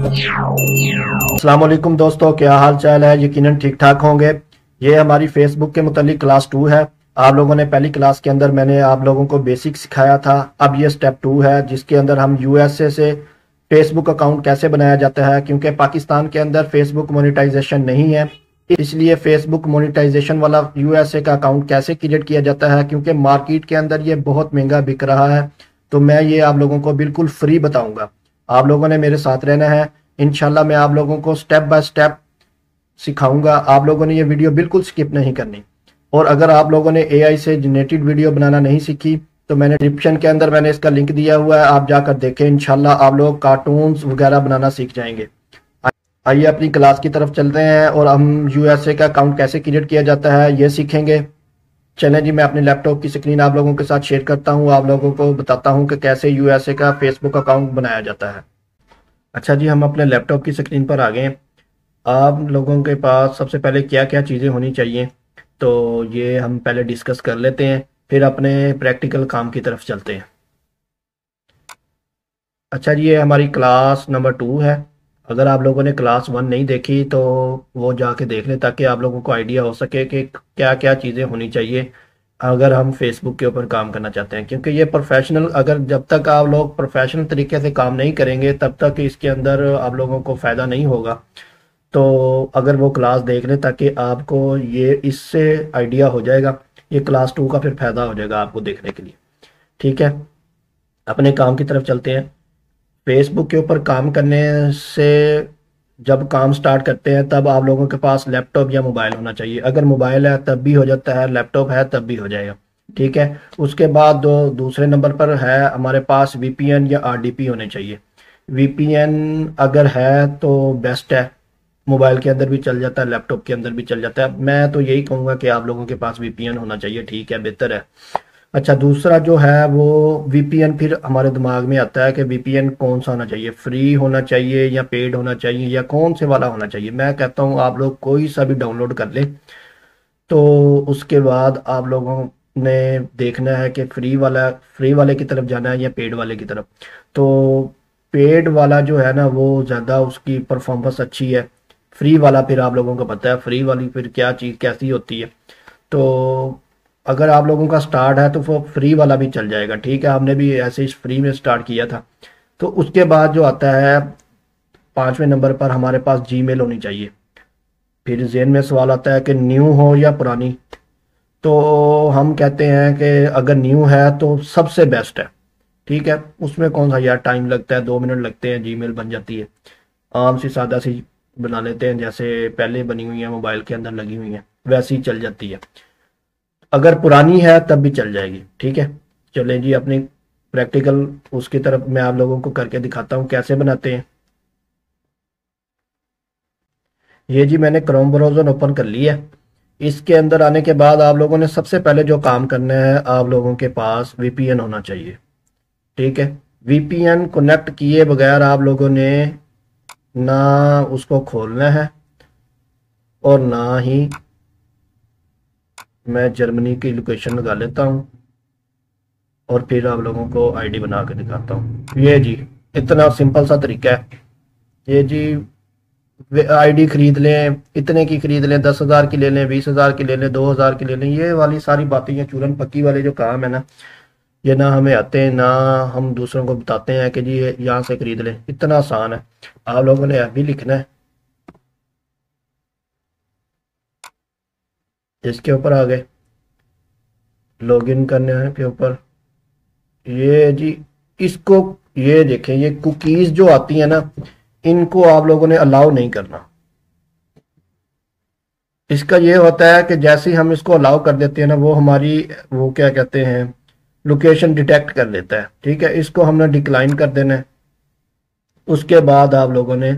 अस्सलाम वालेकुम दोस्तों, क्या हाल चाल है। यकीनन ठीक ठाक होंगे। ये हमारी फेसबुक के मुतालिक क्लास 2 है। आप लोगों ने पहली क्लास के अंदर मैंने आप लोगों को बेसिक सिखाया था। अब ये स्टेप 2 है जिसके अंदर हम यूएसए से फेसबुक अकाउंट कैसे बनाया जाता है, क्योंकि पाकिस्तान के अंदर फेसबुक मोनेटाइजेशन नहीं है। इसलिए फेसबुक मोनेटाइजेशन वाला यूएसए का अकाउंट कैसे क्रिएट किया जाता है, क्योंकि मार्केट के अंदर ये बहुत महंगा बिक रहा है। तो मैं ये आप लोगों को बिल्कुल फ्री बताऊंगा। आप लोगों ने मेरे साथ रहना है। इंशाल्लाह मैं आप लोगों को स्टेप बाय स्टेप सिखाऊंगा। आप लोगों ने ये वीडियो बिल्कुल स्किप नहीं करनी। और अगर आप लोगों ने एआई से जनरेटेड वीडियो बनाना नहीं सीखी तो मैंने डिस्क्रिप्शन के अंदर मैंने इसका लिंक दिया हुआ है, आप जाकर देखें। इंशाल्लाह आप लोग कार्टून्स वगैरह बनाना सीख जाएंगे। आइए अपनी क्लास की तरफ चलते हैं और हम यूएसए का अकाउंट कैसे क्रिएट किया जाता है ये सीखेंगे। चलें जी, मैं अपने लैपटॉप की स्क्रीन आप लोगों के साथ शेयर करता हूँ। आप लोगों को बताता हूँ कि कैसे यूएसए का फेसबुक अकाउंट बनाया जाता है। अच्छा जी, हम अपने लैपटॉप की स्क्रीन पर आ गए। आप लोगों के पास सबसे पहले क्या क्या चीज़ें होनी चाहिए तो ये हम पहले डिस्कस कर लेते हैं, फिर अपने प्रैक्टिकल काम की तरफ चलते हैं। अच्छा जी, ये हमारी क्लास नंबर 2 है। अगर आप लोगों ने क्लास 1 नहीं देखी तो वो जाके देख लें, ताकि आप लोगों को आइडिया हो सके कि क्या क्या चीज़ें होनी चाहिए अगर हम फेसबुक के ऊपर काम करना चाहते हैं। क्योंकि ये प्रोफेशनल, अगर जब तक आप लोग प्रोफेशनल तरीके से काम नहीं करेंगे तब तक इसके अंदर आप लोगों को फ़ायदा नहीं होगा। तो अगर वो क्लास देख लें ताकि आपको ये इससे आइडिया हो जाएगा। ये क्लास 2 का फिर फ़ायदा हो जाएगा आपको देखने के लिए। ठीक है, अपने काम की तरफ चलते हैं। फेसबुक के ऊपर काम करने से जब काम स्टार्ट करते हैं तब आप लोगों के पास लैपटॉप या मोबाइल होना चाहिए। अगर मोबाइल है तब भी हो जाता है, लैपटॉप है तब भी हो जाएगा। ठीक है, उसके बाद दूसरे नंबर पर है हमारे पास वीपीएन या आरडीपी होने चाहिए। वीपीएन अगर है तो बेस्ट है, मोबाइल के अंदर भी चल जाता है, लैपटॉप के अंदर भी चल जाता है। मैं तो यही कहूँगा कि आप लोगों के पास वीपीएन होना चाहिए। ठीक है, बेहतर है। अच्छा, दूसरा जो है वो वीपीएन, फिर हमारे दिमाग में आता है कि वीपीएन कौन सा होना चाहिए, फ्री होना चाहिए या पेड होना चाहिए या कौन से वाला होना चाहिए। मैं कहता हूँ आप लोग कोई सा भी डाउनलोड कर लें। तो उसके बाद आप लोगों ने देखना है कि फ्री वाले की तरफ जाना है या पेड वाले की तरफ। तो पेड वाला जो है ना वो ज़्यादा उसकी परफॉर्मेंस अच्छी है। फ्री वाला फिर आप लोगों को पता है फ्री वाली फिर क्या चीज़ कैसी होती है। तो अगर आप लोगों का स्टार्ट है तो वो फ्री वाला भी चल जाएगा। ठीक है, हमने भी ऐसे ही फ्री में स्टार्ट किया था। तो उसके बाद जो आता है 5वें नंबर पर हमारे पास जीमेल होनी चाहिए। फिर जेन में सवाल आता है कि न्यू हो या पुरानी। तो हम कहते हैं कि अगर न्यू है तो सबसे बेस्ट है। ठीक है, उसमें कौन सा यार टाइम लगता है, 2 मिनट लगते हैं, जीमेल बन जाती है। आम सी सादा सी बना लेते हैं, जैसे पहले बनी हुई है मोबाइल के अंदर लगी हुई है वैसी ही चल जाती है। अगर पुरानी है तब भी चल जाएगी। ठीक है, चलें जी अपनी प्रैक्टिकल उसकी तरफ मैं आप लोगों को करके दिखाता हूँ कैसे बनाते हैं। ये जी मैंने क्रोम ब्राउज़र ओपन कर लिया है। इसके अंदर आने के बाद आप लोगों ने सबसे पहले जो काम करना है, आप लोगों के पास वीपीएन होना चाहिए। ठीक है, वीपीएन कनेक्ट किए बगैर आप लोगों ने ना उसको खोलना है और ना ही, मैं जर्मनी की लोकेशन लगा लेता हूँ और फिर आप लोगों को आईडी बना के दिखाता हूँ। ये जी इतना सिंपल सा तरीका है। ये जी आईडी खरीद लें, इतने की खरीद लें, 10,000 की ले लें, 20,000 की ले लें, 2,000 की ले लें, ये वाली सारी बातें, ये चूरन पक्की वाले जो काम है ना, ये ना हमें आते हैं ना हम दूसरों को बताते हैं कि जी यहाँ से खरीद लें। इतना आसान है। आप लोगों ने अभी लिखना है, इसके ऊपर आ गए लॉगिन करने के ऊपर। ये जी इसको, ये देखें ये कुकीज जो आती है ना, इनको आप लोगों ने अलाउ नहीं करना। इसका ये होता है कि जैसे ही हम इसको अलाउ कर देते हैं ना, वो हमारी वो क्या कहते हैं लोकेशन डिटेक्ट कर लेता है। ठीक है, इसको हमने डिक्लाइन कर देना है। उसके बाद आप लोगों ने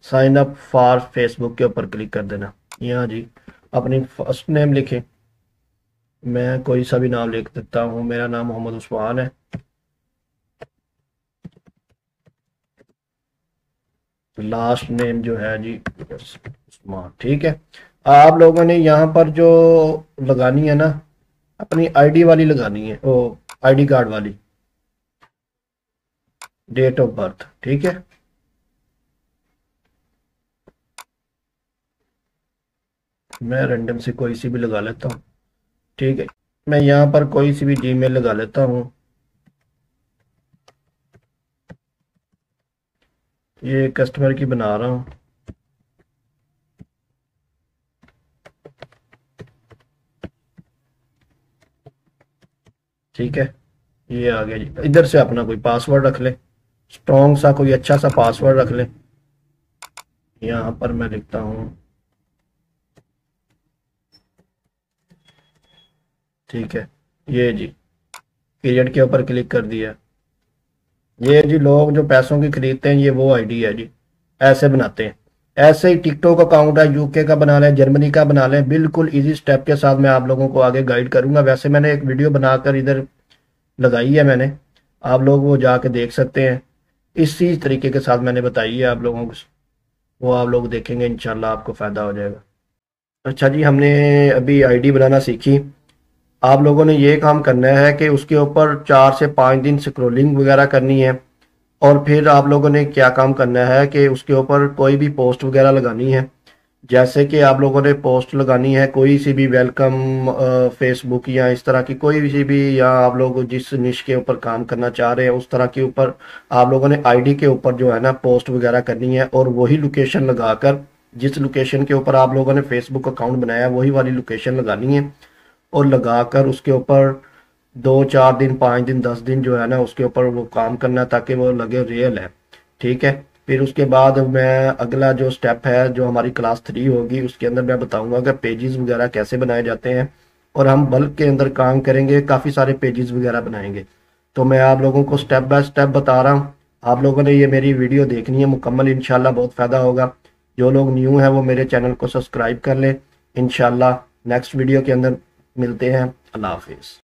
साइन अप फॉर फेसबुक के ऊपर क्लिक कर देना। यहाँ जी अपनी फर्स्ट नेम लिखें, मैं कोई सा भी नाम लिख देता हूँ, मेरा नाम मोहम्मद उस्मान है। लास्ट नेम जो है जी उस्मान। ठीक है, आप लोगों ने यहाँ पर जो लगानी है ना, अपनी आईडी वाली लगानी है, ओ आईडी कार्ड वाली। डेट ऑफ बर्थ, ठीक है। मैं रैंडम से कोई सी भी लगा लेता हूँ, ठीक है। मैं यहाँ पर कोई सी भी जीमेल लगा लेता हूँ। ये कस्टमर की बना रहा हूँ, ठीक है। ये आ गया जी। इधर से अपना कोई पासवर्ड रख ले, स्ट्रॉन्ग सा कोई अच्छा सा पासवर्ड रख ले। यहाँ पर मैं लिखता हूँ, ठीक है। ये जी पीरियड के ऊपर क्लिक कर दिया। ये जी लोग जो पैसों की खरीदते हैं, ये वो आईडी है जी, ऐसे बनाते हैं। ऐसे ही टिकटॉक अकाउंट है, यूके का बना लें, जर्मनी का बना लें, बिल्कुल इजी स्टेप के साथ मैं आप लोगों को आगे गाइड करूंगा। वैसे मैंने एक वीडियो बनाकर इधर लगाई है मैंने, आप लोग वो जाके देख सकते हैं। इसी तरीके के साथ मैंने बताई है आप लोगों को, वो आप लोग देखेंगे, इंशाल्लाह आपको फ़ायदा हो जाएगा। अच्छा जी, हमने अभी आईडी बनाना सीखी। आप लोगों ने ये काम करना है कि उसके ऊपर 4 से 5 दिन स्क्रोलिंग वगैरह करनी है। और फिर आप लोगों ने क्या काम करना है कि उसके ऊपर कोई भी पोस्ट वगैरह लगानी है। जैसे कि आप लोगों ने पोस्ट लगानी है कोई सी भी, वेलकम फेसबुक या इस तरह की कोई सी भी, या आप लोग जिस निश के ऊपर काम करना चाह रहे हैं उस तरह के ऊपर आप लोगों ने आईडी के ऊपर जो है ना पोस्ट वगैरह करनी है। और वही लोकेशन लगाकर, जिस लोकेशन के ऊपर आप लोगों ने फेसबुक अकाउंट बनाया वही वाली लोकेशन लगानी है। और लगाकर उसके ऊपर 2 4 दिन 5 दिन 10 दिन जो है ना उसके ऊपर वो काम करना, ताकि वो लगे रियल है, ठीक है। फिर उसके बाद मैं अगला जो स्टेप है, जो हमारी क्लास 3 होगी, उसके अंदर मैं बताऊंगा कि पेजेस वगैरह कैसे बनाए जाते हैं। और हम बल्क के अंदर काम करेंगे, काफ़ी सारे पेजेस वगैरह बनाएंगे। तो मैं आप लोगों को स्टेप बाय स्टेप बता रहा हूँ। आप लोगों ने ये मेरी वीडियो देखनी है मुकम्मल, इंशाल्लाह बहुत फ़ायदा होगा। जो लोग न्यू हैं वो मेरे चैनल को सब्सक्राइब कर लें। इंशाल्लाह नेक्स्ट वीडियो के अंदर मिलते हैं। अल्लाह हाफिज़।